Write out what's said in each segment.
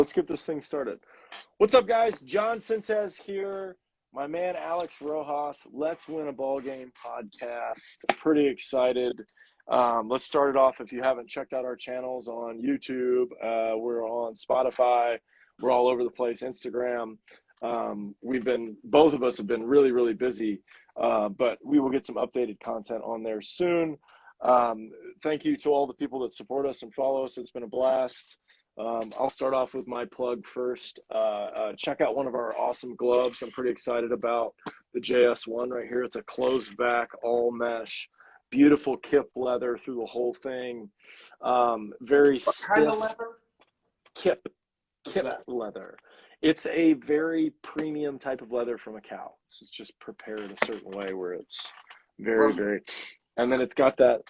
Let's get this thing started. What's up, guys? John Sintez here. My man, Alex Rojas. Let's Win a Ball Game podcast. Pretty excited. Let's start it off. If you haven't checked out our channels on YouTube, we're on Spotify. We're all over the place. Instagram. Both of us have been really, really busy, but we will get some updated content on there soon. Thank you to all the people that support us and follow us. It's been a blast. I'll start off with my plug first. Check out one of our awesome gloves. I'm pretty excited about the JS1 right here. It's a closed back, all mesh, beautiful kip leather through the whole thing. Very what stiff. kind of leather? Kip leather. It's a very premium type of leather from a cow. It's just prepared a certain way where it's very, very, and then it's got that,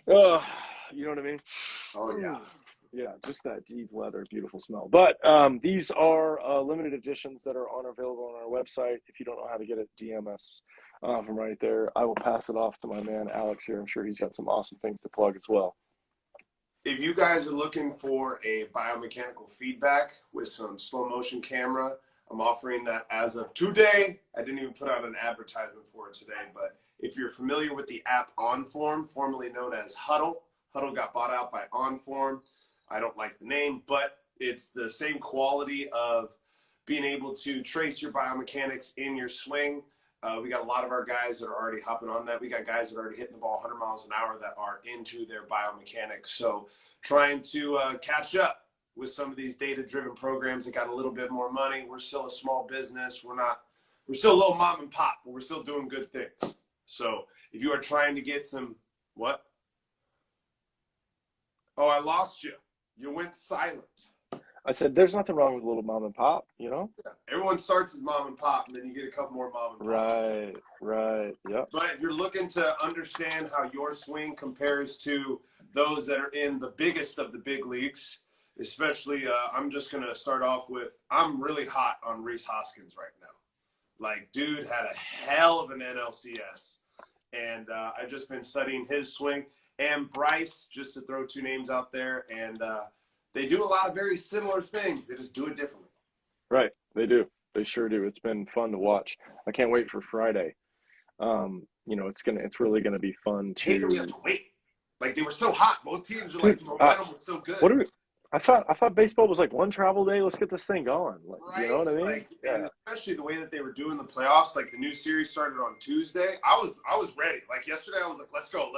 you know what I mean? Oh, yeah. Yeah, just that deep leather, beautiful smell. But these are limited editions that are available on our website. If you don't know how to get it, DM us from right there. I will pass it off to my man, Alex, here. I'm sure he's got some awesome things to plug as well. If you guys are looking for a biomechanical feedback with some slow motion camera, I'm offering that as of today. I didn't even put out an advertisement for it today, but if you're familiar with the app OnForm, formerly known as Huddle got bought out by OnForm. I don't like the name, but it's the same quality of being able to trace your biomechanics in your swing. We got a lot of our guys that are already hopping on that. We got guys that are already hitting the ball 100 miles an hour that are into their biomechanics. So trying to catch up with some of these data-driven programs that got a little bit more money. We're still a small business. We're still a little mom and pop, but we're still doing good things. So if you are trying to get some, what? Oh, I lost you. You went silent. I said, there's nothing wrong with a little mom and pop, you know? Yeah. Everyone starts as mom and pop, and then you get a couple more mom and pop. Right, yep. But if you're looking to understand how your swing compares to those that are in the biggest of the big leagues, especially, I'm just going to start off with, I'm really hot on Rhys Hoskins right now. Like, dude had a hell of an NLCS, and I've just been studying his swing. And Bryce, just to throw two names out there, and they do a lot of very similar things. They just do it differently. Right, they do. They sure do. It's been fun to watch. I can't wait for Friday. You know, it's really gonna be fun to. Hey, we have to wait. Like, they were so hot. Both teams were like, the momentum was so good. I thought baseball was like one travel day. Let's get this thing going. Like, right? You know what I mean? Like, yeah. And especially the way that they were doing the playoffs. Like, the new series started on Tuesday. I was ready. Like, yesterday, I was like, let's go.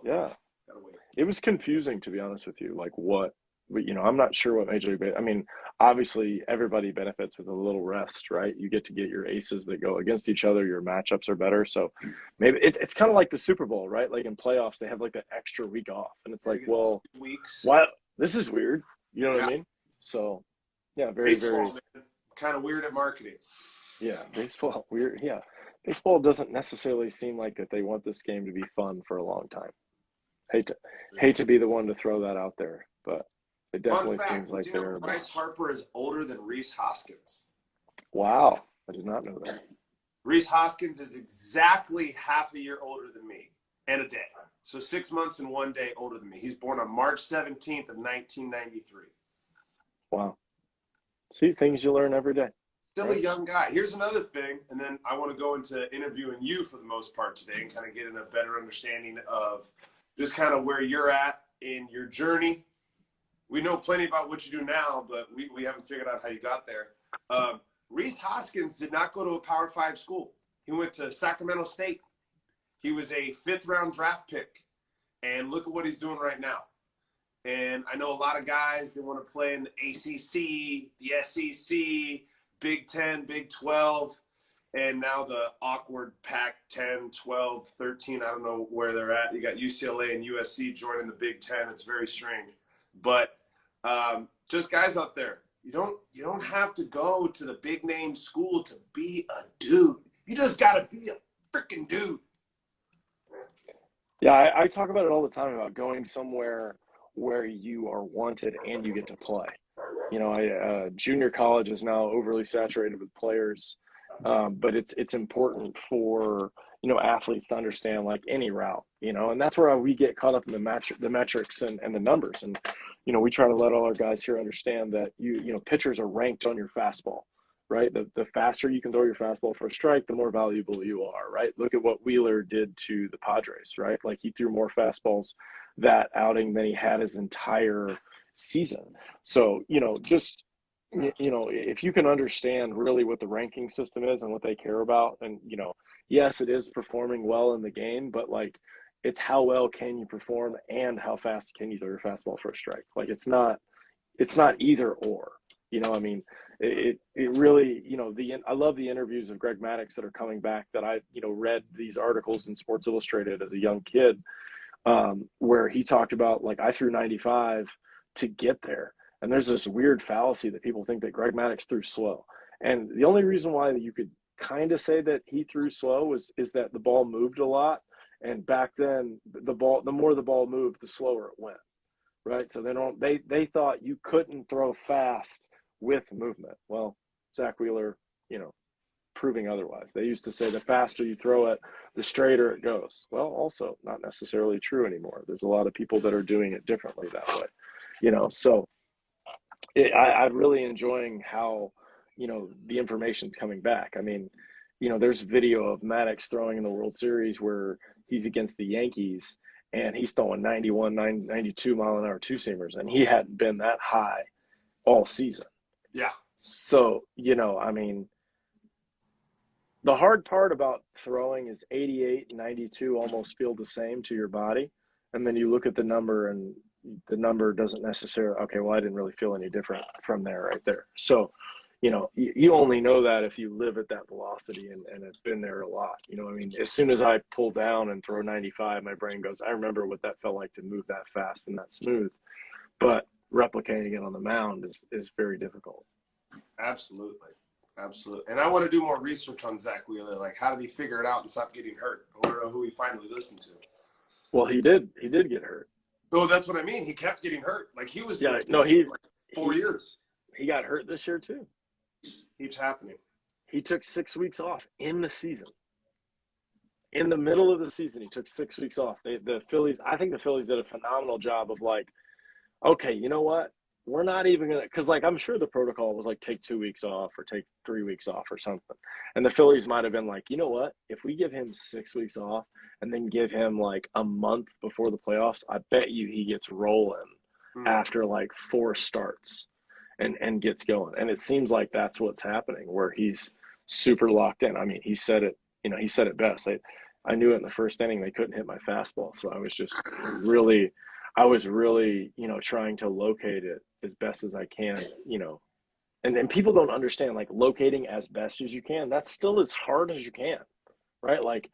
Yeah. Gotta wait. It was confusing, to be honest with you. Like, you know, I'm not sure what Major League. I mean, obviously, everybody benefits with a little rest, right? You get to get your aces that go against each other. Your matchups are better. So maybe it's kind of like the Super Bowl, right? Like in playoffs, they have like that extra week off, and it's like, well, weeks. Why? This is weird. You know what I mean? So, yeah, very kind of weird at marketing. Yeah, baseball weird. Yeah, baseball doesn't necessarily seem like that they want this game to be fun for a long time. Hate to be the one to throw that out there, but it definitely seems like they're. Bryce Harper is older than Rhys Hoskins. Wow, I did not know that. Rhys Hoskins is exactly half a year older than me and a day. So 6 months and 1 day older than me. He's born on March 17th of 1993. Wow. See, things you learn every day. Still a young guy. Here's another thing, and then I want to go into interviewing you for the most part today and kind of get in a better understanding of just kind of where you're at in your journey. We know plenty about what you do now, but we haven't figured out how you got there. Rhys Hoskins did not go to a Power 5 school. He went to Sacramento State. He was a 5th-round draft pick, and look at what he's doing right now. And I know a lot of guys, they want to play in the ACC, the SEC, Big 10, Big 12, and now the awkward Pac-10, 12, 13, I don't know where they're at. You got UCLA and USC joining the Big 10. It's very strange. But just guys out there, you don't have to go to the big-name school to be a dude. You just got to be a freaking dude. Yeah, I talk about it all the time about going somewhere where you are wanted and you get to play. You know, junior college is now overly saturated with players, but it's important for, you know, athletes to understand like any route, you know, and that's where we get caught up in the metrics and the numbers. And, we try to let all our guys here understand that pitchers are ranked on your fastball, right? The faster you can throw your fastball for a strike, the more valuable you are, right? Look at what Wheeler did to the Padres, right? Like, he threw more fastballs that outing than he had his entire season. So, just, if you can understand really what the ranking system is and what they care about, and, yes, it is performing well in the game, but like, it's how well can you perform and how fast can you throw your fastball for a strike. Like, it's not either or, I mean, it really, I love the interviews of Greg Maddux that are coming back, that I, read these articles in Sports Illustrated as a young kid, where he talked about, like, I threw 95 to get there. And there's this weird fallacy that people think that Greg Maddux threw slow. And the only reason why you could kind of say that he threw slow is that the ball moved a lot. And back then, the more the ball moved, the slower it went, right? So they thought you couldn't throw fast with movement. Well, Zach Wheeler, proving otherwise. They used to say the faster you throw it, the straighter it goes. Well, also not necessarily true anymore. There's a lot of people that are doing it differently that way, so I'm really enjoying how, the information's coming back. I mean, there's video of Maddux throwing in the World Series where he's against the Yankees and he's throwing 91, 92 mile an hour two-seamers, and he hadn't been that high all season. Yeah. So, I mean, the hard part about throwing is 88, 92 almost feel the same to your body. And then you look at the number, and the number doesn't necessarily, okay, well, I didn't really feel any different from there right there. So, you only know that if you live at that velocity and have been there a lot. I mean, as soon as I pull down and throw 95, my brain goes, I remember what that felt like to move that fast and that smooth. But replicating it on the mound is very difficult. Absolutely. And I want to do more research on Zach Wheeler. Like, how did he figure it out and stop getting hurt? I want to know who he finally listened to. Well, he did get hurt. Oh, that's what I mean. He kept getting hurt. Like, he was like 4 years. He got hurt this year too. Keeps happening. He took 6 weeks off in the season. In the middle of the season, he took 6 weeks off. The Phillies, I think the Phillies did a phenomenal job of, like, okay, you know what? We're not even going to, because, like, I'm sure the protocol was like take 2 weeks off or take 3 weeks off or something. And the Phillies might have been like, you know what? If we give him 6 weeks off and then give him like a month before the playoffs, I bet you he gets rolling after like 4 starts and gets going. And it seems like that's what's happening, where he's super locked in. I mean, he said it best. I knew it in the first inning, they couldn't hit my fastball. So I was really, trying to locate it as best as I can, and people don't understand, like, locating as best as you can, that's still as hard as you can, right? Like,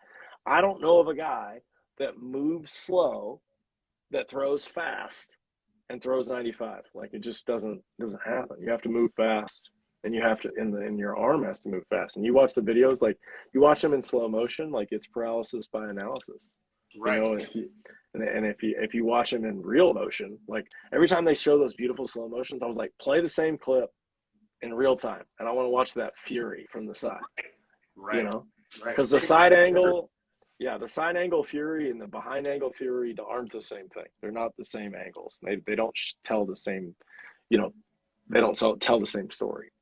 I don't know of a guy that moves slow, that throws fast and throws 95. Like, it just doesn't happen. You have to move fast, and you have to, and your arm has to move fast. And you watch the videos, like, you watch them in slow motion, like, it's paralysis by analysis. Right. And if you watch them in real motion, like, every time they show those beautiful slow motions, I was like, play the same clip in real time, and I want to watch that fury from the side. Right. Because the side angle fury and the behind angle fury aren't the same thing. They're not the same angles. They don't tell the same, they don't tell the same story.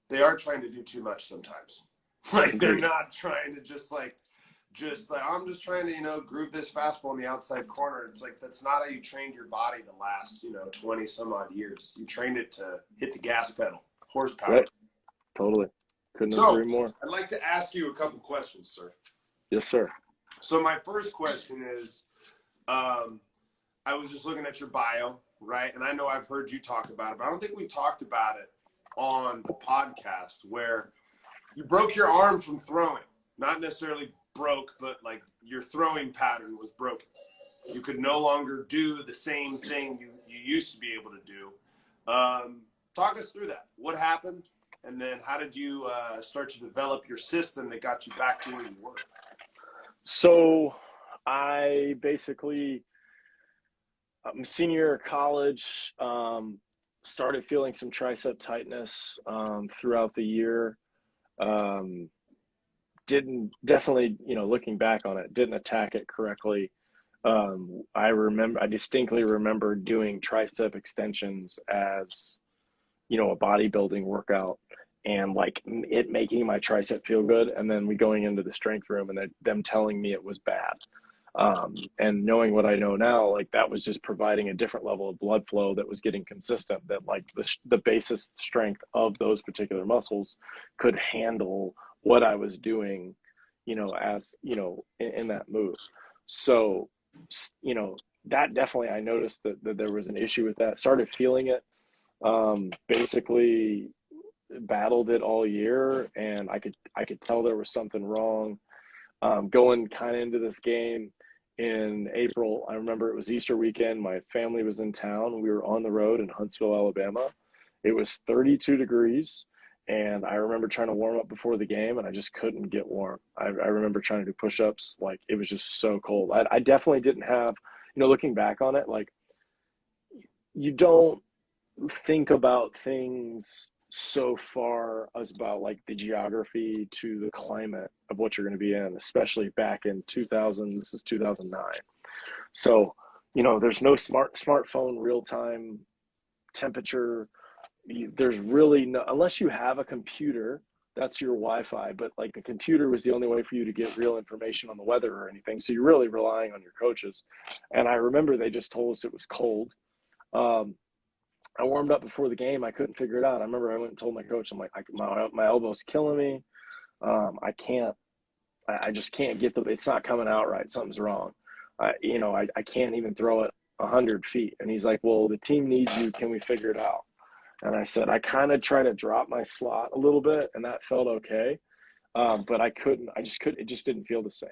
They are trying to do too much sometimes. Like, they're not trying to just like I'm just trying to, groove this fastball in the outside corner. It's like, that's not how you trained your body the last, 20 some odd years. You trained it to hit the gas pedal, horsepower. Right. Totally. Couldn't agree more. I'd like to ask you a couple questions, sir. Yes, sir. So my first question is, I was just looking at your bio, right? And I know I've heard you talk about it, but I don't think we talked about it on the podcast, where you broke your arm from throwing. Not necessarily broke, but like your throwing pattern was broken. You could no longer do the same thing you used to be able to do. Talk us through that. What happened? And then how did you start to develop your system that got you back to where you were? So I basically, senior year of college, started feeling some tricep tightness throughout the year. Didn't, definitely, looking back on it, didn't attack it correctly. I distinctly remember doing tricep extensions as, a bodybuilding workout, and like it making my tricep feel good. And then we going into the strength room and them telling me it was bad. And knowing what I know now, like that was just providing a different level of blood flow that was getting consistent, that like the basis strength of those particular muscles could handle what I was doing, as, in that move. So, that definitely, I noticed that there was an issue with that, started feeling it, basically battled it all year, and I could tell there was something wrong. Going kind of into this game in April, I remember it was Easter weekend. My family was in town. We were on the road in Huntsville, Alabama. It was 32 degrees, and I remember trying to warm up before the game, and I just couldn't get warm. I remember trying to do push-ups. Like, it was just so cold. I definitely didn't have, looking back on it, like, you don't think about things so far as about like the geography to the climate of what you're going to be in, especially back in 2000. This is 2009. So, there's no smartphone real-time temperature. There's really no, unless you have a computer, that's your Wi-Fi, but like the computer was the only way for you to get real information on the weather or anything. So you're really relying on your coaches. And I remember they just told us it was cold. I warmed up before the game. I couldn't figure it out. I remember I went and told my coach, I'm like, my elbow's killing me. I just can't get it's not coming out right. Something's wrong. I can't even throw it 100 feet. And he's like, well, the team needs you. Can we figure it out? And I said, I kind of try to drop my slot a little bit, and that felt okay. But I just couldn't, it just didn't feel the same.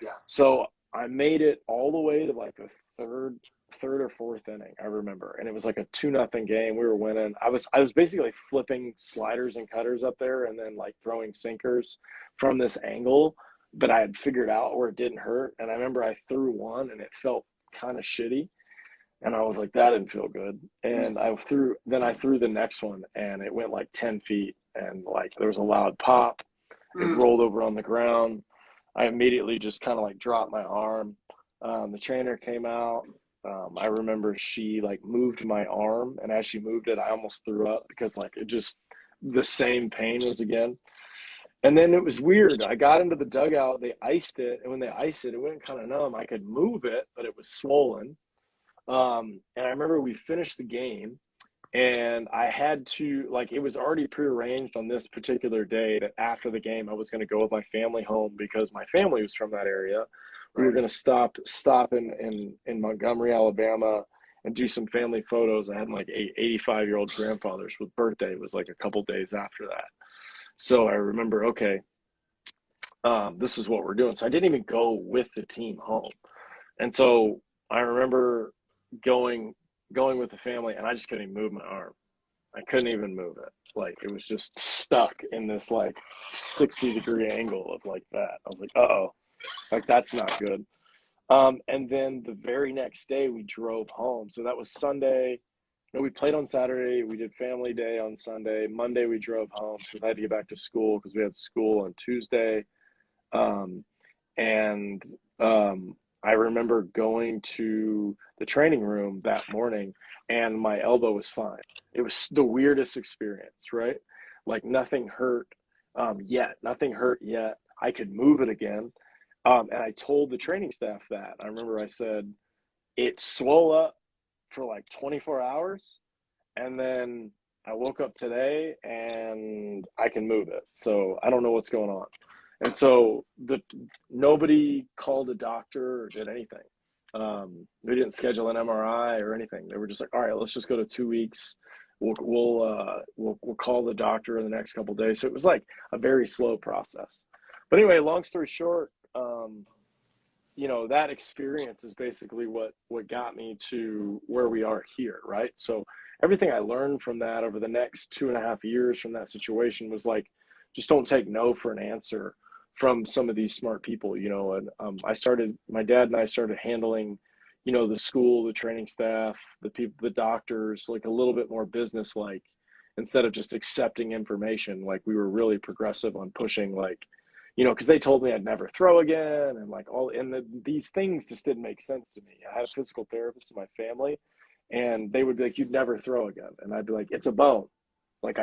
Yeah. So I made it all the way to like the third or fourth inning, I remember, and it was like a 2-0 game. We were winning. I was basically flipping sliders and cutters up there, and then like throwing sinkers from this angle, but I had figured out where it didn't hurt. And I remember I threw one, and it felt kind of shitty, and I was like, that didn't feel good. And I threw the next one, and it went like 10 feet, and like there was a loud pop. It rolled over on the ground. I immediately just kind of like dropped my arm. The trainer came out. I remember she like moved my arm, and as she moved it, I almost threw up because like it just, the same pain was again. And then it was weird. I got into the dugout, they iced it, and when they iced it, it went kind of numb. I could move it, but it was swollen. And I remember we finished the game, and I had to, like, it was already prearranged on this particular day that after the game I was going to go with my family home because my family was from that area. We were going to stop in Montgomery, Alabama, and do some family photos. I had like 85-year-old grandfather's birthday. It was like a couple days after that. So I remember, okay, this is what we're doing. So I didn't even go with the team home. And so I remember going with the family, and I just couldn't even move my arm. I couldn't even move it. Like, it was just stuck in this like 60-degree angle of like that. I was like, uh-oh, like that's not good. And then the very next day we drove home. So that was Sunday. We played on Saturday. We did family day on Sunday. Monday we drove home, so I had to get back to school because we had school on Tuesday. I remember going to the training room that morning, and my elbow was fine. It was the weirdest experience, right? Like nothing hurt yet. Nothing hurt yet. I could move it again. And I told the training staff that. I remember I said, it swelled up for like 24 hours, and then I woke up today and I can move it. So I don't know what's going on. And so nobody called a doctor or did anything. We didn't schedule an MRI or anything. They were just like, all right, let's just go to 2 weeks. We'll call the doctor in the next couple of days. So it was like a very slow process. But anyway, long story short, that experience is basically what got me to where we are here, right? So everything I learned from that over the next 2.5 years from that situation was like, just don't take no for an answer from some of these smart people, and my dad and I started handling, the school, the training staff, the people, the doctors, like a little bit more business-like, instead of just accepting information. Like, we were really progressive on pushing, like, because they told me I'd never throw again, and like these things just didn't make sense to me. I had a physical therapist in my family, and they would be like, "You'd never throw again," and I'd be like, "It's a bone." Like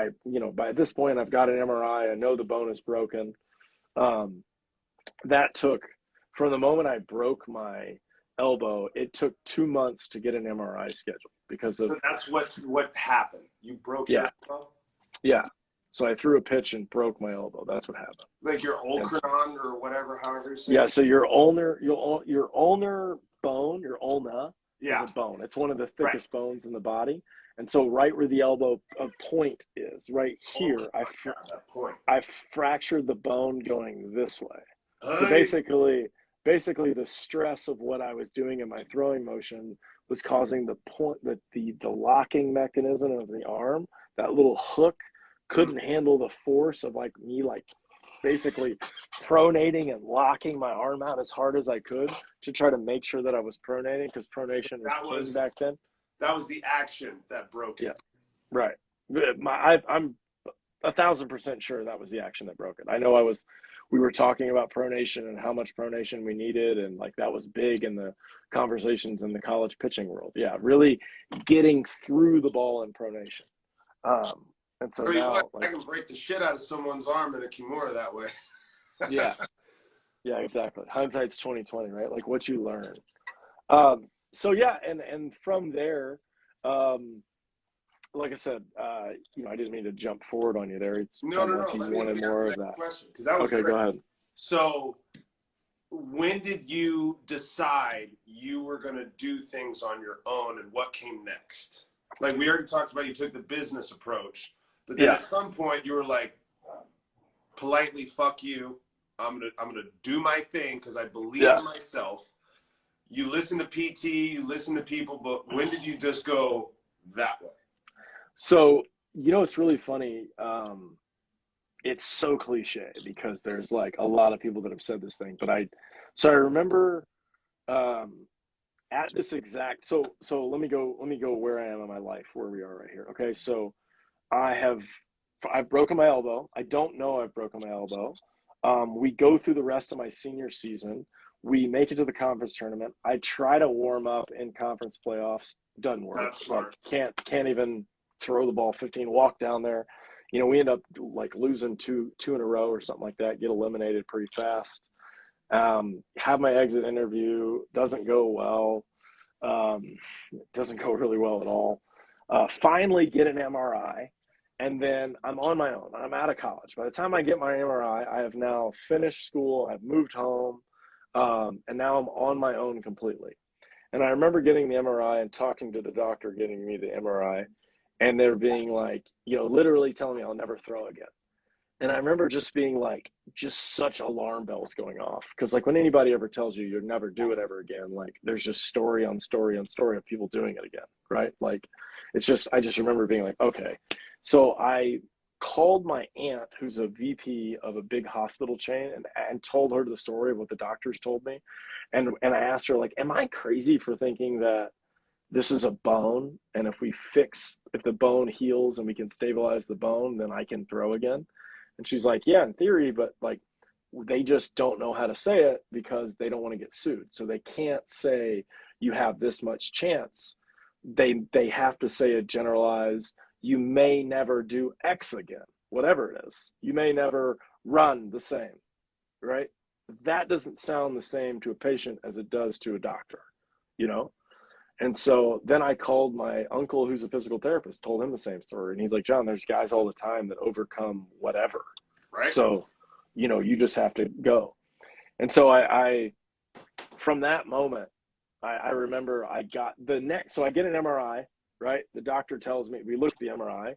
by this point, I've got an MRI. I know the bone is broken. That took, from the moment I broke my elbow, it took 2 months to get an MRI scheduled because of. So that's what happened. You broke Yeah. your elbow? Yeah. So I threw a pitch and broke my elbow. That's what happened. Like your ulcron or whatever, however you say Yeah. it? So your ulnar bone, your ulna, is a bone. It's one of the thickest bones in the body. And so right where the elbow point is, right here, I fractured the bone going this way. So basically the stress of what I was doing in my throwing motion was causing the locking mechanism of the arm, that little hook, couldn't handle the force of like me basically pronating and locking my arm out as hard as I could to try to make sure that I was pronating, because pronation was king back then. That was the action that broke it. Yeah, right. I'm 1,000% sure that was the action that broke it. I know we were talking about pronation and how much pronation we needed, and like that was big in the conversations in the college pitching world. Yeah, really getting through the ball in pronation. And so now, I can break the shit out of someone's arm in a Kimura that way. Yeah, exactly. Hindsight's 20/20, right? Like what you learn. So yeah, and from there, like I said, I didn't mean to jump forward on you there. It's no. like you wanted more of that. Question, that was okay. Go ahead. So, when did you decide you were going to do things on your own, and what came next? Like we already talked about, you took the business approach, but then at some point you were like, politely, fuck you. I'm gonna do my thing because I believe in myself. You listen to PT, you listen to people, but when did you just go that way? So, it's really funny. It's so cliche because there's like a lot of people that have said this thing, but I remember at this exact, so let me go where I am in my life, where we are right here. Okay. So I've broken my elbow. I don't know I've broken my elbow. We go through the rest of my senior season. We make it to the conference tournament. I try to warm up in conference playoffs. Doesn't work. That's smart. Like, can't even throw the ball 15, walk down there. We end up like losing two in a row or something like that, get eliminated pretty fast. Have my exit interview, doesn't go well. Doesn't go really well at all. Finally get an MRI. And then I'm on my own. I'm out of college. By the time I get my MRI, I have now finished school. I've moved home. And now I'm on my own completely. And I remember getting the MRI and talking to the doctor getting me the MRI. And they're being like, literally telling me I'll never throw again. And I remember just being like, just such alarm bells going off. Because like when anybody ever tells you you'll never do it ever again, like there's just story on story on story of people doing it again, right? Like I just remember being like, okay. So I called my aunt, who's a VP of a big hospital chain, and told her the story of what the doctors told me. And I asked her, like, am I crazy for thinking that this is a bone, and if the bone heals and we can stabilize the bone, then I can throw again? And she's like, yeah, in theory, but like they just don't know how to say it because they don't want to get sued. So they can't say you have this much chance. They have to say a generalized, you may never do X again, whatever it is. You may never run the same, right? That doesn't sound the same to a patient as it does to a doctor, And so then I called my uncle, who's a physical therapist, told him the same story. And he's like, John, there's guys all the time that overcome whatever. Right. So, you just have to go. And so I from that moment, I remember I got so I get an MRI, right? The doctor tells me, we look at the MRI.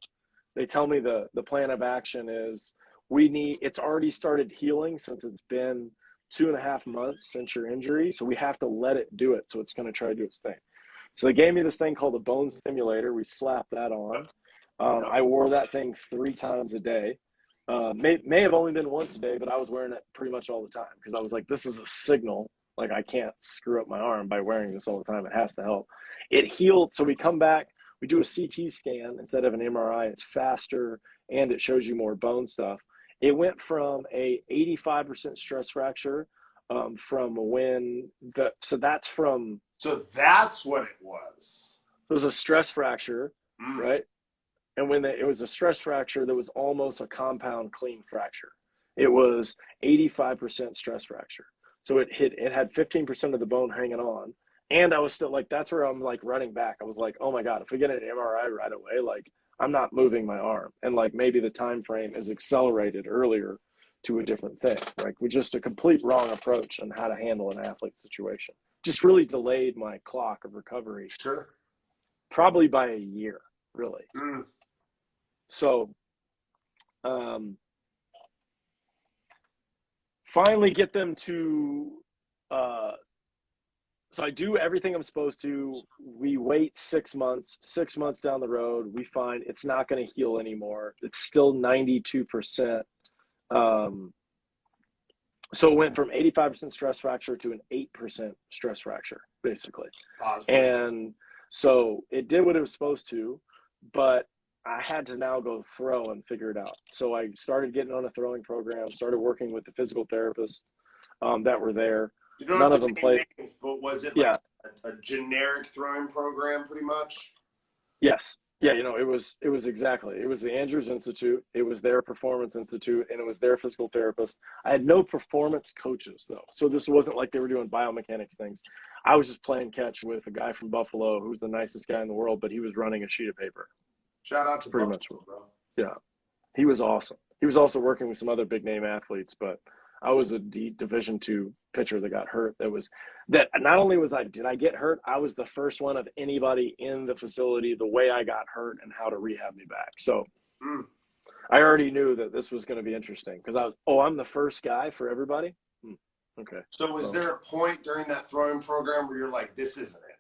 They tell me the plan of action is it's already started healing since it's been 2.5 months since your injury. So we have to let it do it. So it's going to try to do its thing. So they gave me this thing called a bone stimulator. We slapped that on. I wore that thing 3 times a day. May have only been once a day, but I was wearing it pretty much all the time because I was like, this is a signal. Like I can't screw up my arm by wearing this all the time. It has to help. It healed. So we come back, we do a CT scan instead of an MRI. It's faster and it shows you more bone stuff. It went from a 85% stress fracture from when so that's from. So that's what it was. It was a stress fracture, right? And when it was a stress fracture, that was almost a compound clean fracture. It was 85% stress fracture. So it had 15% of the bone hanging on. And I was still like, that's where I'm like running back. I was like, oh my God, if we get an MRI right away, like I'm not moving my arm. And like maybe the time frame is accelerated earlier to a different thing. Like with just a complete wrong approach on how to handle an athlete situation. Just really delayed my clock of recovery. Sure. Probably by a year, really. So finally get them to so I do everything I'm supposed to. We wait 6 months. 6 months down the road, we find it's not going to heal anymore. It's still 92%. So it went from 85% stress fracture to an 8% stress fracture, basically. Awesome. And so it did what it was supposed to, but I had to now go throw and figure it out. So I started getting on a throwing program, started working with the physical therapists that were there. None of them played. Names, but was it like a generic throwing program pretty much? Yes. Yeah, it was exactly. It was the Andrews Institute, it was their Performance Institute, and it was their physical therapist. I had no performance coaches, though. So this wasn't like they were doing biomechanics things. I was just playing catch with a guy from Buffalo who's the nicest guy in the world, but he was running a sheet of paper. Shout out to pretty Buffalo, much. Bro. Yeah. He was awesome. He was also working with some other big name athletes, but I was a Division II pitcher that got hurt. That not only did I get hurt, I was the first one of anybody in the facility the way I got hurt and how to rehab me back. So I already knew that this was going to be interesting because I'm the first guy for everybody. Okay. So was there a point during that throwing program where you're like, this isn't it?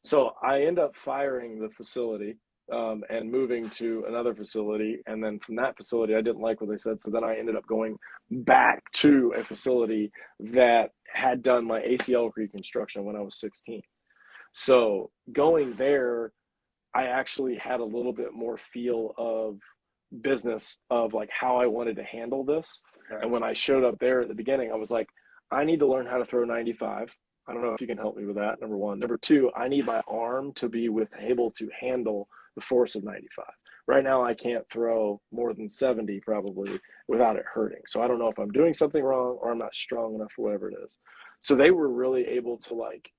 So I end up firing the facility and moving to another facility. And then from that facility, I didn't like what they said. So then I ended up going back to a facility that had done my ACL reconstruction when I was 16. So going there, I actually had a little bit more feel of business of like how I wanted to handle this. Okay. And when I showed up there at the beginning, I was like, I need to learn how to throw 95. I don't know if you can help me with that, number one. Number two, I need my arm to be able to handle the force of 95. Right now, I can't throw more than 70 probably without it hurting. So I don't know if I'm doing something wrong or I'm not strong enough or whatever it is. So they were really able to like,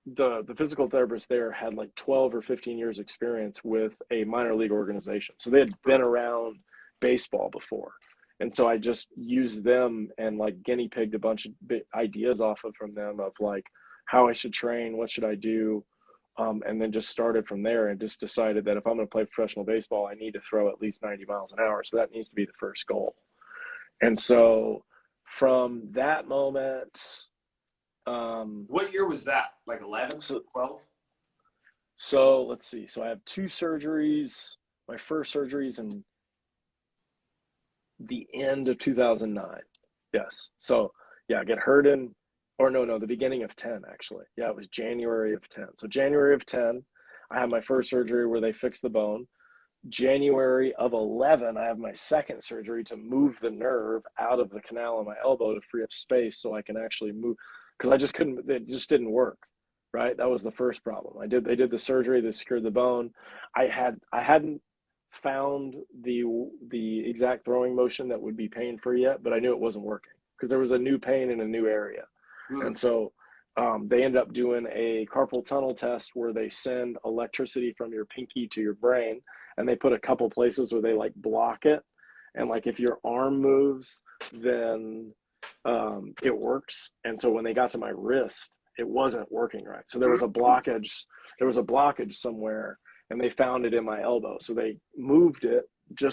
the physical therapist there had like 12 or 15 years experience with a minor league organization. So they had been around baseball before. And so I just used them and like guinea pigged a bunch of ideas off of from them of like how I should train, what should I do, and then just started from there and just decided that if I'm going to play professional baseball, I need to throw at least 90 miles an hour. So that needs to be the first goal. And so from that moment, what year was that? Like 11, 12? So let's see. So I have 2 surgeries. My first surgery is in the end of 2009. Yes. So yeah, I get hurt the beginning of 10 actually. Yeah, it was January of 10. So January of 10, I have my first surgery where they fix the bone. January of 11, I have my second surgery to move the nerve out of the canal in my elbow to free up space so I can actually move, because it just didn't work. Right. That was the first problem. They did the surgery, they secured the bone. I hadn't found the exact throwing motion that would be pain free yet, but I knew it wasn't working because there was a new pain in a new area. And so they ended up doing a carpal tunnel test where they send electricity from your pinky to your brain, and they put a couple places where they like block it, and like if your arm moves then it works. And so when they got to my wrist, it wasn't working right. So there was a blockage somewhere, and they found it in my elbow. So they moved it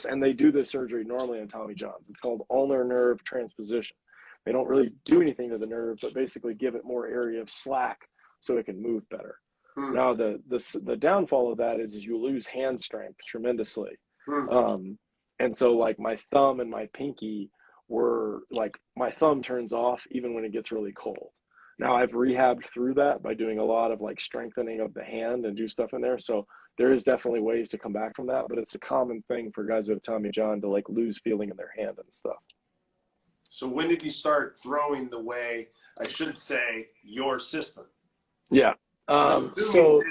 and they do this surgery normally in Tommy John's. It's called ulnar nerve transposition. They don't really do anything to the nerve, but basically give it more area of slack so it can move better. Now, the downfall of that is you lose hand strength tremendously. And so like my thumb and my pinky were like, my thumb turns off even when it gets really cold. Now I've rehabbed through that by doing a lot of like strengthening of the hand and do stuff in there. So there is definitely ways to come back from that, but it's a common thing for guys who have Tommy John to like lose feeling in their hand and stuff. So when did you start throwing the way, I should say, your system? Yeah. So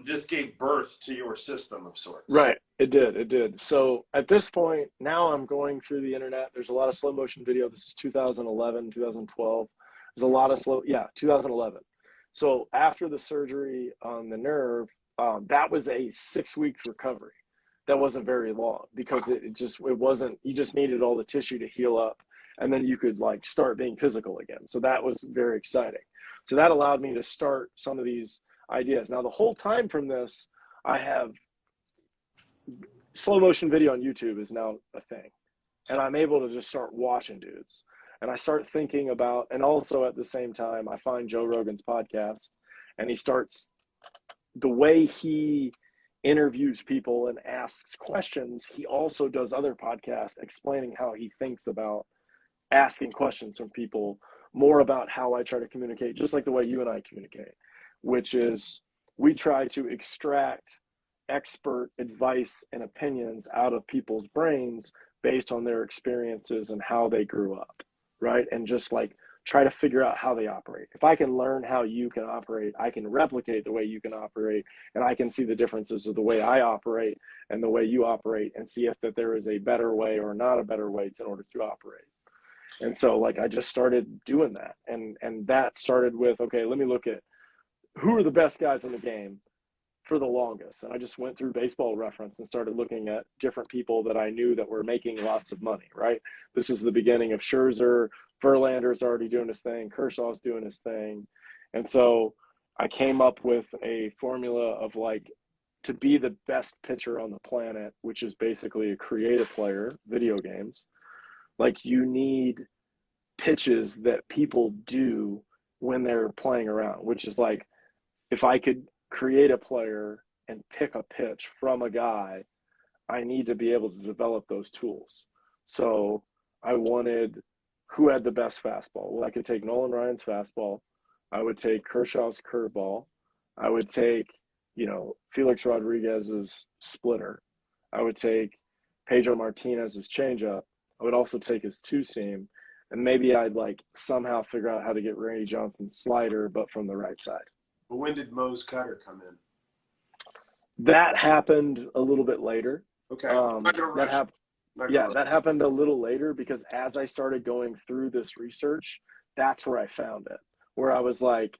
this gave birth to your system of sorts. Right. It did. So at this point, now I'm going through the internet. There's a lot of slow motion video. This is 2011, 2012. There's a lot of 2011. So after the surgery on the nerve, that was a 6 weeks recovery. That wasn't very long because it wasn't, you just needed all the tissue to heal up, and then you could like start being physical again. So that was very exciting. So that allowed me to start some of these ideas. Now the whole time from this, I have slow motion video on YouTube is now a thing, and I'm able to just start watching dudes, and I start thinking about, and also at the same time I find Joe Rogan's podcast, and he starts, the way he interviews people and asks questions, he also does other podcasts explaining how he thinks about asking questions from people, more about how I try to communicate, just like the way you and I communicate, which is we try to extract expert advice and opinions out of people's brains based on their experiences and how they grew up, right? And just like try to figure out how they operate. If I can learn how you can operate, I can replicate the way you can operate, and I can see the differences of the way I operate and the way you operate, and see if that there is a better way or not a better way in order to operate. And so like I just started doing that, and that started with, okay, let me look at who are the best guys in the game for the longest. And I just went through Baseball Reference and started looking at different people that I knew that were making lots of money, right? This is the beginning of Scherzer. Verlander's already doing his thing. Kershaw's doing his thing. And so I came up with a formula of like, to be the best pitcher on the planet, which is basically a creative player, video games, like you need pitches that people do when they're playing around, which is like, if I could create a player and pick a pitch from a guy, I need to be able to develop those tools. So I wanted who had the best fastball. Well, I could take Nolan Ryan's fastball. I would take Kershaw's curveball. I would take, Felix Rodriguez's splitter. I would take Pedro Martinez's changeup. I would also take his two-seam. And maybe I'd like somehow figure out how to get Randy Johnson's slider, but from the right side. But when did Mo's cutter come in? That happened a little bit later. Okay. That happened a little later because as I started going through this research, that's where I found it. Where I was like,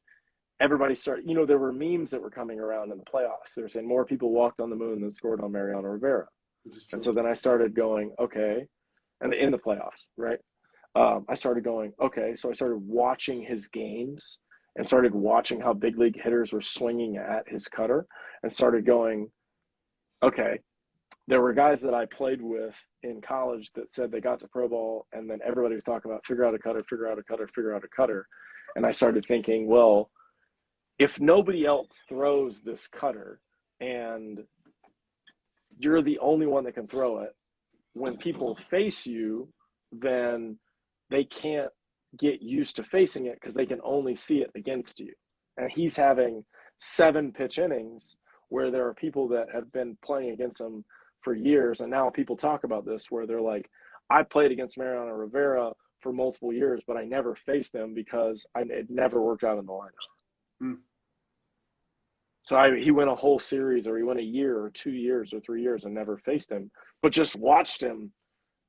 everybody started, there were memes that were coming around in the playoffs. They were saying more people walked on the moon than scored on Mariano Rivera. And so then I started going, okay, and in the playoffs, right? I started going, okay, so I started watching his games and started watching how big league hitters were swinging at his cutter, and started going, okay, there were guys that I played with in college that said they got to pro ball, and then everybody was talking about figure out a cutter, figure out a cutter, figure out a cutter. And I started thinking, well, if nobody else throws this cutter and you're the only one that can throw it, when people face you, then they can't get used to facing it because they can only see it against you. And he's having 7 pitch innings where there are people that have been playing against him for years. And now people talk about this where they're like, I played against Mariano Rivera for multiple years, but I never faced him because it never worked out in the lineup. So he went a whole series, or he went a year or 2 years or 3 years and never faced him, but just watched him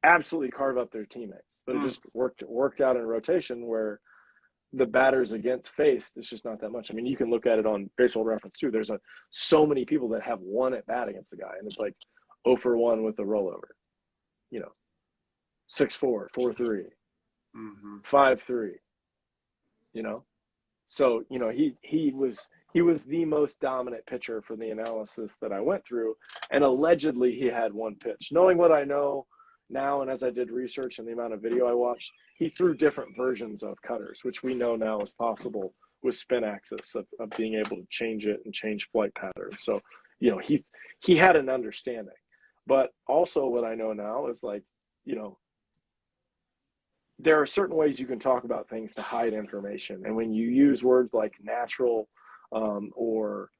absolutely carve up their teammates. But it just worked out in rotation where the batters against faced, it's just not that much. I mean, you can look at it on Baseball Reference too. There's so many people that have one at bat against the guy, and it's like 0 for 1 with the rollover. 6-4, 4-3, 5-3. So he was the most dominant pitcher for the analysis that I went through, and allegedly he had one pitch. Knowing what I know now, and as I did research and the amount of video I watched, he threw different versions of cutters, which we know now is possible with spin axis of being able to change it and change flight patterns. So, he had an understanding. But also what I know now is like, there are certain ways you can talk about things to hide information. And when you use words like natural or,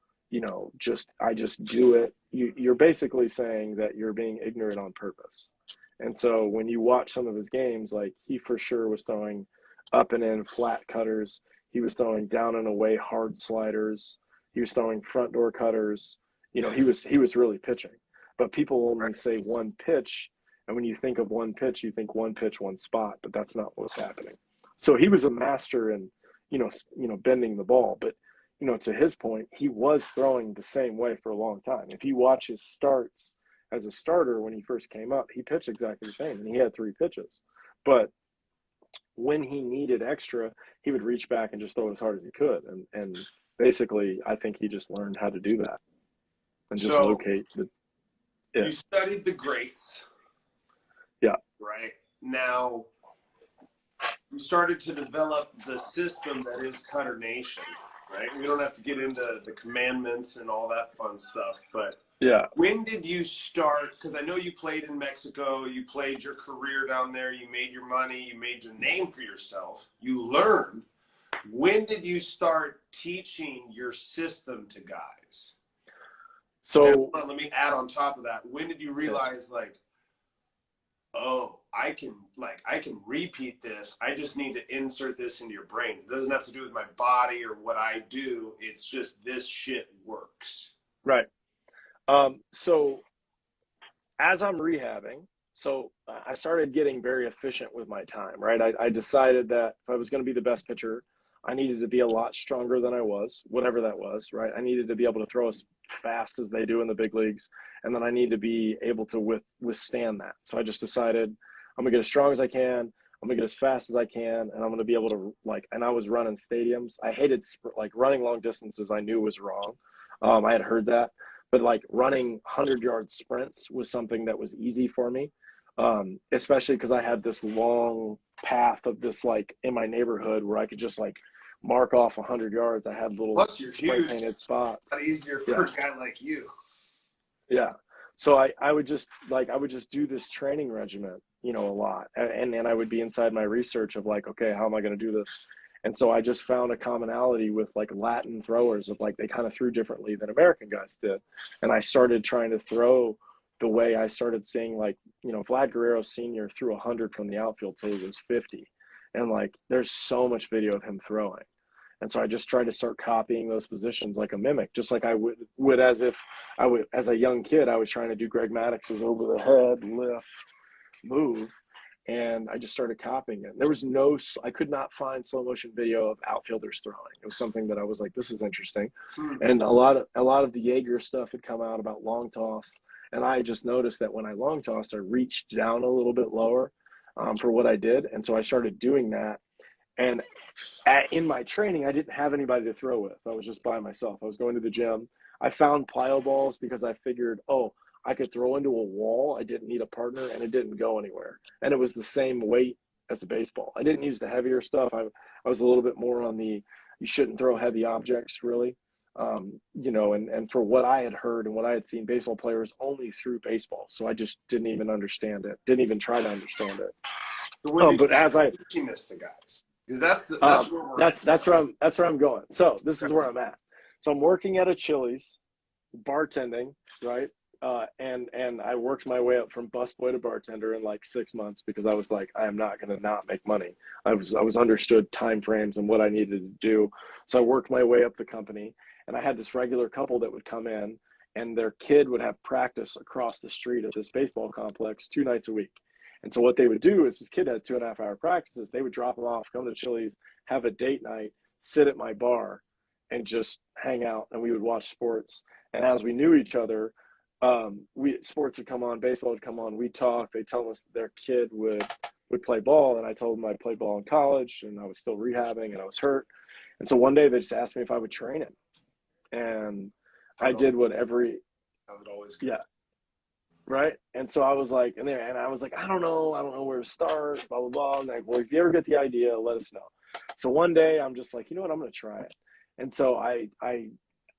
I just do it. You're basically saying that you're being ignorant on purpose. And so when you watch some of his games, like he for sure was throwing up and in flat cutters. He was throwing down and away hard sliders. He was throwing front door cutters. He was really pitching. But people only say one pitch, and when you think of one pitch, you think one pitch, one spot, but that's not what's happening. So he was a master in, bending the ball. But, to his point, he was throwing the same way for a long time. If you watch his starts as a starter when he first came up, he pitched exactly the same, and he had 3 pitches. But when he needed extra, he would reach back and just throw as hard as he could. And basically, I think he just learned how to do that and just locate the. Yeah. You studied the greats. Yeah. Right. Now, you started to develop the system that is Cutternation, right? We don't have to get into the commandments and all that fun stuff, but yeah. When did you start? Because I know you played in Mexico, you played your career down there, you made your money, you made your name for yourself, you learned. When did you start teaching your system to guys? So let me add on top of that. When did you realize, like, oh, I can repeat this. I just need to insert this into your brain. It doesn't have to do with my body or what I do. It's just this shit works. Right. So as I'm rehabbing, I started getting very efficient with my time, right? I decided that if I was going to be the best pitcher, I needed to be a lot stronger than I was, whatever that was, right? I needed to be able to throw as fast as they do in the big leagues. And then I need to be able to withstand that. So I just decided I'm gonna get as strong as I can. I'm gonna get as fast as I can. And I'm gonna be able to and I was running stadiums. I hated running long distances. I knew was wrong. I had heard that, but running 100-yard sprints was something that was easy for me. Especially because I had this long path of this in my neighborhood where I could just mark off 100 yards. I had little spray painted spots. It's easier for a guy like you. Yeah. So I would just do this training regimen, a lot. And I would be inside my research of okay, how am I going to do this? And so I just found a commonality with Latin throwers of they kind of threw differently than American guys did. And I started trying to throw the way I started seeing Vlad Guerrero Sr. threw 100 from the outfield till he was 50. And there's so much video of him throwing. And so I just tried to start copying those positions like a mimic, just like I would as a young kid, I was trying to do Greg Maddox's over the head, lift, move. And I just started copying it. There was I could not find slow motion video of outfielders throwing. It was something that I was like, this is interesting. And a lot of the Jaeger stuff had come out about long toss. And I just noticed that when I long tossed, I reached down a little bit lower for what I did. And so I started doing that. And in my training, I didn't have anybody to throw with. I was just by myself. I was going to the gym. I found plyo balls because I figured, I could throw into a wall. I didn't need a partner, and it didn't go anywhere. And it was the same weight as a baseball. I didn't use the heavier stuff. I was a little bit more on you shouldn't throw heavy objects, really. And for what I had heard and what I had seen, baseball players only threw baseballs. So I just didn't even understand it. Didn't even try to understand it. But as I teaching this to guys, because that's where I'm going. So this is where I'm at. So I'm working at a Chili's, bartending, right? And I worked my way up from busboy to bartender in 6 months because I was I am not going to not make money. I was understood time frames and what I needed to do. So I worked my way up the company, and I had this regular couple that would come in, and their kid would have practice across the street at this baseball complex 2 nights a week. And so what they would do is this kid had 2.5-hour practices. They would drop him off, come to Chili's, have a date night, sit at my bar, and just hang out. And we would watch sports. And as we knew each other, sports would come on, baseball would come on. We'd talk. They'd tell us that their kid would play ball, and I told them I'd play ball in college, and I was still rehabbing, and I was hurt. And so one day they just asked me if I would train him, and I did what every. I would always. Yeah. Right. And so I was like, I don't know where to start, blah, blah, blah. And well, if you ever get the idea, let us know. So one day I'm just like, you know what, I'm going to try it. And so I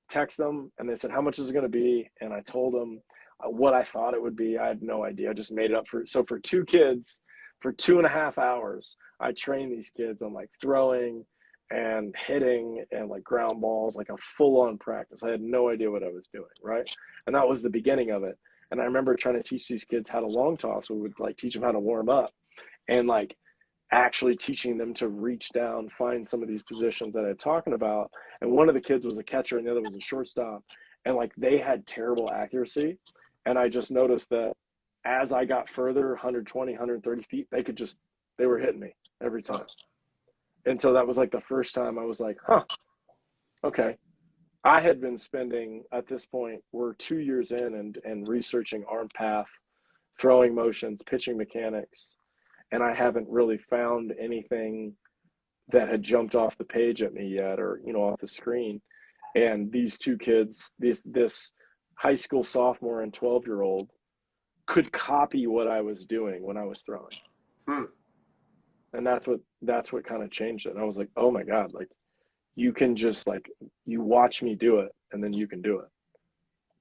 text them, and they said, how much is it going to be? And I told them what I thought it would be. I had no idea. I just made it up for 2 kids for 2.5 hours. I trained these kids on throwing and hitting and like ground balls, like a full-on practice. I had no idea what I was doing, right? And that was the beginning of it. And I remember trying to teach these kids how to long toss. We would like teach them how to warm up, and like actually teaching them to reach down, find some of these positions that I'm talking about. And one of the kids was a catcher and the other was a shortstop. And like they had terrible accuracy. And I just noticed that as I got further, 120, 130 feet, they were hitting me every time. And so that was like the first time I was like, huh, okay. I had been spending, at this point, we're 2 years in and researching arm path, throwing motions, pitching mechanics. And I haven't really found anything that had jumped off the page at me yet, or, off the screen. And these two kids, this high school sophomore and 12-year-old could copy what I was doing when I was throwing. And that's what kind of changed it. And I was like, oh my God, like you can just like, you watch me do it and then you can do it.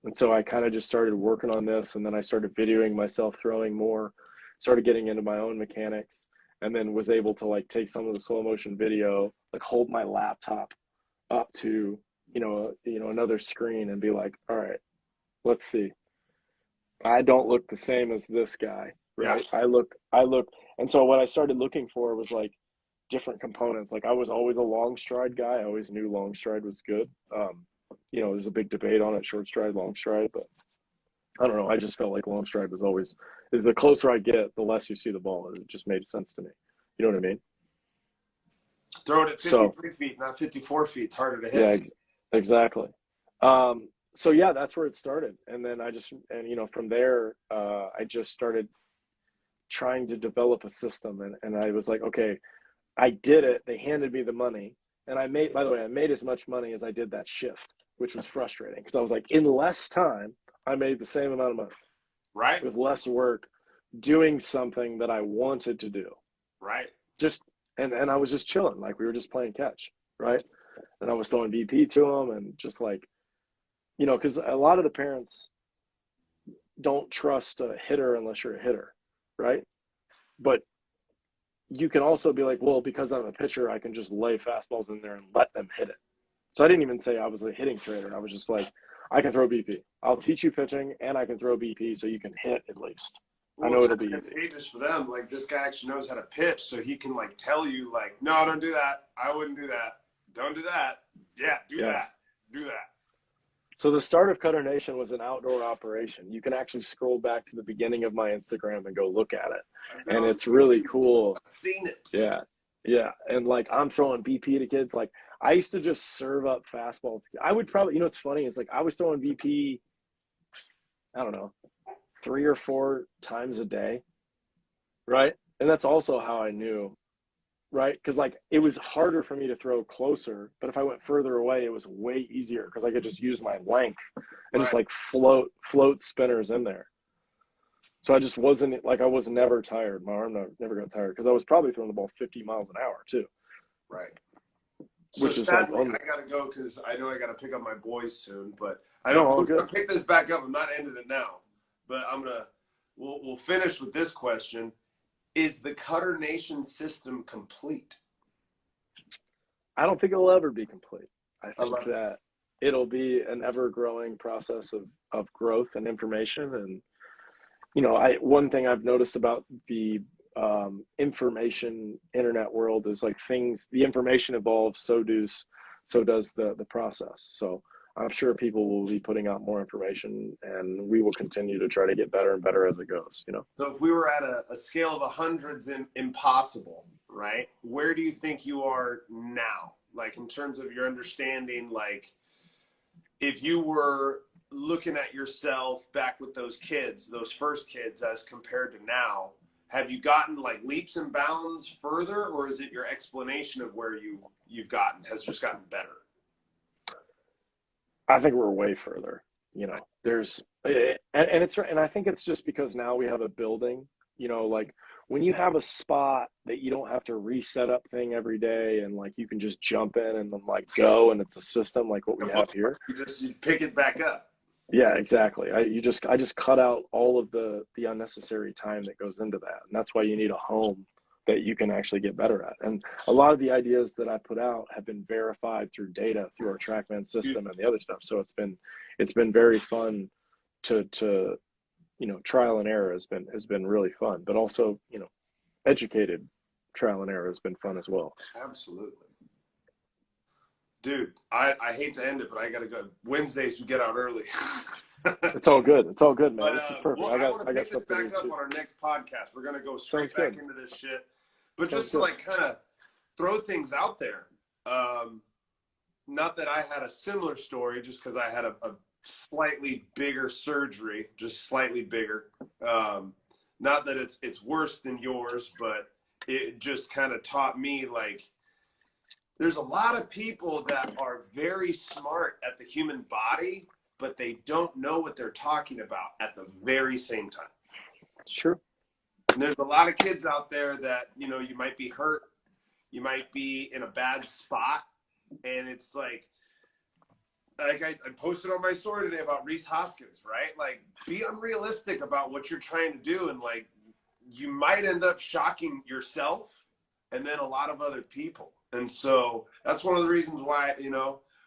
And so I kind of just started working on this, and then I started videoing myself throwing more, started getting into my own mechanics, and then was able to like take some of the slow motion video, like hold my laptop up to, another screen and be like, all right, let's see. I don't look the same as this guy, right? Yeah. I look. And so what I started looking for was like different components. Like I was always a long stride guy. I always knew long stride was good. There's a big debate on it, short stride, long stride, but I don't know. I just felt like long stride is the closer I get, the less you see the ball. It just made sense to me. You know what I mean? Throw it at 53 feet, not 54 feet. It's harder to hit. Yeah, exactly. So yeah, that's where it started. And then from there, I just started trying to develop a system. And I was like, okay, I did it. They handed me the money. And I made as much money as I did that shift, which was frustrating because I was like, in less time, I made the same amount of money. Right. With less work, doing something that I wanted to do. Right. And I was just chilling. Like we were just playing catch. Right. And I was throwing BP to them and just like, because a lot of the parents don't trust a hitter unless you're a hitter. Right. But you can also be like, well, because I'm a pitcher, I can just lay fastballs in there and let them hit it. So I didn't even say I was a hitting trainer. I was just like, I can throw BP. I'll teach you pitching, and I can throw BP so you can hit at least. Well, I know it'll be easy. Advantageous for them. Like this guy actually knows how to pitch, so he can like tell you like, no, don't do that. I wouldn't do that. Don't do that. Yeah, do that. Do that. So the start of Cutternation was an outdoor operation. You can actually scroll back to the beginning of my Instagram and go look at it. And it's really cool. I've seen it. Yeah. Yeah. And like I'm throwing BP to kids. Like I used to just serve up fastballs. I would probably, what's funny is like I was throwing BP, I don't know, 3 or 4 times a day. Right. And that's also how I knew. Right. Because like it was harder for me to throw closer, but if I went further away, it was way easier because I could just use my length and just like float spinners in there. So I just wasn't like, I was never tired. My arm never got tired because I was probably throwing the ball 50 miles an hour too. Right. So which sadly, is like, I got to go because I know I got to pick up my boys soon, but I'm going to pick this back up. I'm not ending it now, but we'll finish with this question. Is the Cutternation system complete? I don't think it'll ever be complete. I think that it'll be an ever-growing process of growth and information. And, one thing I've noticed about the information internet world is like the information evolves, so does the process. So I'm sure people will be putting out more information, and we will continue to try to get better and better as it goes, So if we were at a scale of hundreds in impossible, right? Where do you think you are now? Like in terms of your understanding, like if you were looking at yourself back with those first kids as compared to now, have you gotten like leaps and bounds further, or is it your explanation of where you've gotten has just gotten better? I think we're way further, and I think it's just because now we have a building, like when you have a spot that you don't have to reset up thing every day and like you can just jump in and then like go, and it's a system like what we have here. You pick it back up. Yeah, exactly. I just cut out all of the unnecessary time that goes into that. And that's why you need a home that you can actually get better at. And a lot of the ideas that I put out have been verified through data, through our TrackMan system and the other stuff. So it's been very fun to trial and error has been really fun, but also, educated trial and error has been fun as well. Absolutely. Dude, I hate to end it, but I got to go. Wednesdays, we get out early. It's all good. It's all good, man. But, this is perfect. well, I want to I got pick this stuff to back do up too. on our next podcast. We're going to go straight Sounds back good. into this shit. But Sounds just to good. like kind of throw things out there. Not that I had a similar story, just because I had a slightly bigger surgery, just slightly bigger. Not that it's worse than yours, but it just kind of taught me, like, there's a lot of people that are very smart at the human body, but they don't know what they're talking about at the very same time. It's true. And there's a lot of kids out there that, you might be hurt, you might be in a bad spot, and it's like I posted on my story today about Reese Hoskins, right? Like, be unrealistic about what you're trying to do, and like, you might end up shocking yourself and then a lot of other people. And so that's one of the reasons why,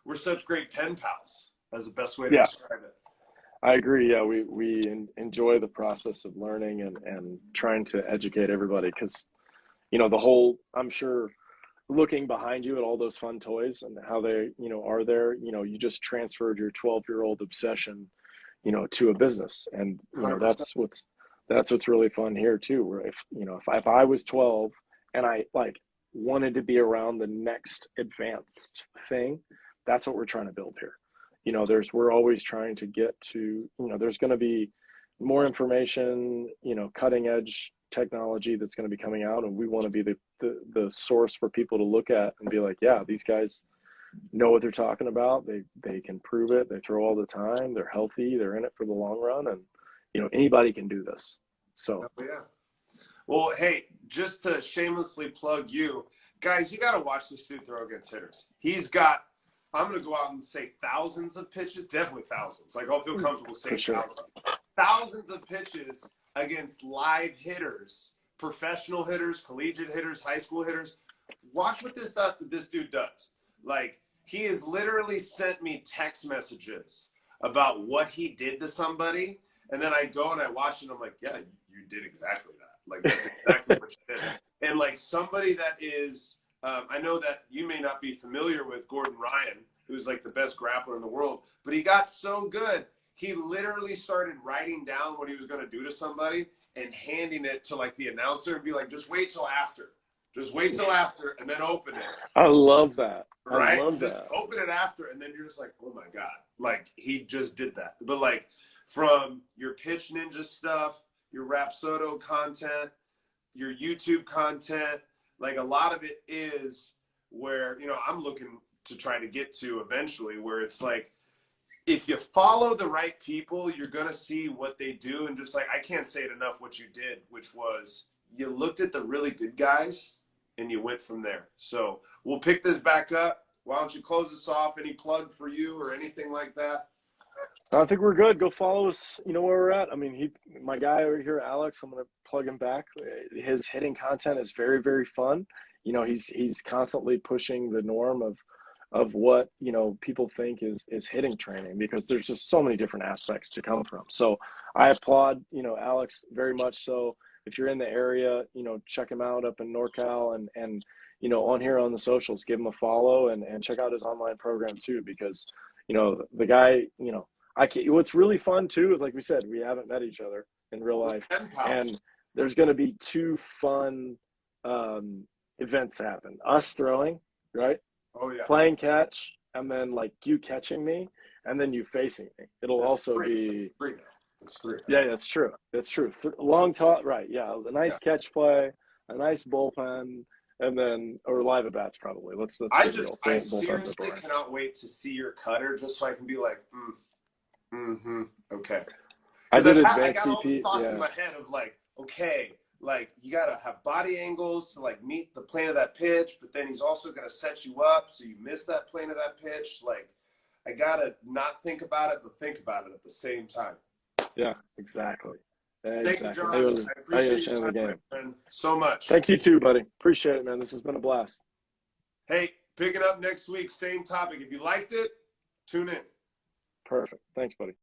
we're such great pen pals. That's the best way to describe it. I agree. Yeah, we enjoy the process of learning and trying to educate everybody, because, I'm sure looking behind you at all those fun toys and how they, are there, you just transferred your 12-year-old obsession, to a business. And, 100%. that's what's really fun here too, where if I was 12 and I like wanted to be around the next advanced thing, that's what we're trying to build here. We're always trying to get to, there's going to be more information, cutting edge technology that's going to be coming out, and we want to be the source for people to look at and be like, yeah, these guys know what they're talking about. They can prove it. They throw all the time. They're healthy. They're in it for the long run, and anybody can do this. So yeah. Well, hey, just to shamelessly plug you guys, you got to watch this dude throw against hitters. He's got, I'm going to go out and say thousands of pitches, definitely thousands. Like, I'll feel comfortable saying thousands. Thousands of pitches against live hitters, professional hitters, collegiate hitters, high school hitters. Watch what this dude does. Like, he has literally sent me text messages about what he did to somebody, and then I go and I watch it, and I'm like, yeah, you did exactly that. Like, that's exactly what you did. And like, somebody that is, I know that you may not be familiar with Gordon Ryan, who's like the best grappler in the world, but he got so good, he literally started writing down what he was going to do to somebody and handing it to like the announcer and be like, just wait till after. Just wait till after and then open it. I love that. Right? I love just that. open it after, and then you're just like, oh my God. Like, he just did that. But like, from your Pitch Ninja stuff, your Rapsodo content, your YouTube content, like, a lot of it is where, I'm looking to try to get to eventually, where it's like, if you follow the right people, you're going to see what they do. And just like, I can't say it enough what you did, which was you looked at the really good guys and you went from there. So we'll pick this back up. Why don't you close this off? Any plug for you or anything like that? I think we're good. Go follow us. You know where we're at. I mean, my guy over here, Alex, I'm going to plug him back. His hitting content is very, very fun. He's constantly pushing the norm of what, people think is hitting training, because there's just so many different aspects to come from. So I applaud, Alex very much. So if you're in the area, check him out up in NorCal, and on here on the socials, give him a follow and check out his online program too, because, the guy, what's really fun too is, like we said, we haven't met each other in real life, and there's going to be two fun events happen. Us throwing, right? Oh yeah. Playing catch, and then like you catching me, and then you facing me. It'll also be three now. It's three. Yeah, that's true. That's true. Long toss, right? Yeah, a nice catch play, a nice bullpen, and then or live at bats probably. Let's. I seriously cannot wait to see your cutter, just so I can be like, okay. I got all the thoughts in my head of like, okay, like, you gotta have body angles to like meet the plane of that pitch, but then he's also gonna set you up so you miss that plane of that pitch. Like, I gotta not think about it, but think about it at the same time. Yeah, exactly. Thank you, Exactly. John. How you I appreciate your understand the time, my game. friend, so much. Thank you too, buddy. Appreciate it, man. This has been a blast. Hey, pick it up next week, same topic. If you liked it, tune in. Perfect. Thanks, buddy.